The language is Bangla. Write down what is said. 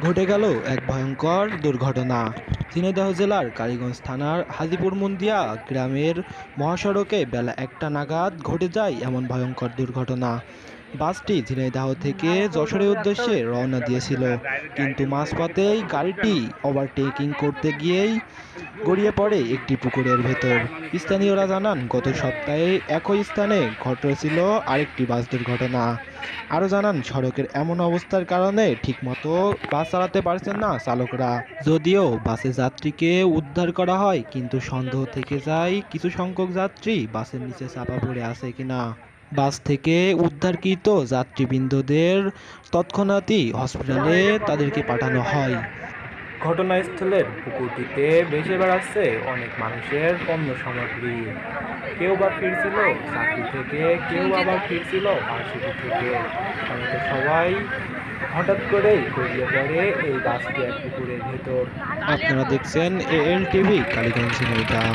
ঘটে গেল এক ভয়ঙ্কর দুর্ঘটনা। ঝিনাইদহ জেলার কালীগঞ্জ থানার হাজীপুর মুন্দিয়া গ্রামের মহাসড়কে বেলা ১টা নাগাদ ঘটে যায় এমন ভয়ঙ্কর দুর্ঘটনা। বাসটি ঝিনাইদহ থেকে যশোরের উদ্দেশ্যে রওনা দিয়েছিল, কিন্তু মাঝপথেই গাড়িটি ওভারটেকিং করতে গিয়েই গড়িয়ে পড়ে একটি পুকুরের ভেতর। স্থানীয়রা জানান, গত সপ্তাহে একই স্থানে ঘটেছিল আরেকটি বাস দুর্ঘটনা। আরও জানান, সড়কের এমন অবস্থার কারণে ঠিকমতো বাস চালাতে পারছেন না চালকরা। যদিও বাসে যাত্রীকে উদ্ধার করা হয়, কিন্তু সন্দেহ থেকে যায় কিছু সংখ্যক যাত্রী বাসের নিচে চাপা পড়ে আছে কিনা। বাস থেকে উদ্ধারকৃত যাত্রীবৃন্দদের তৎক্ষণাৎই হসপিটালে তাদেরকে পাঠানো হয়। ঘটনাস্থলের পুকুরটিতে ভেসে বেড়াচ্ছে অনেক মানুষের পণ্য সামগ্রী। কেউ বা ফিরছিল চাকরি থেকে, কেউ আবার ফিরছিল ভার্সিটি থেকে। আমাদের সবাই হঠাৎ করেই গড়িয়ে পড়ে এই বাসটি এক পুকুরের ভেতর। আপনারা দেখছেন AL টিভি কালীগঞ্জ ঝিনাইদহ।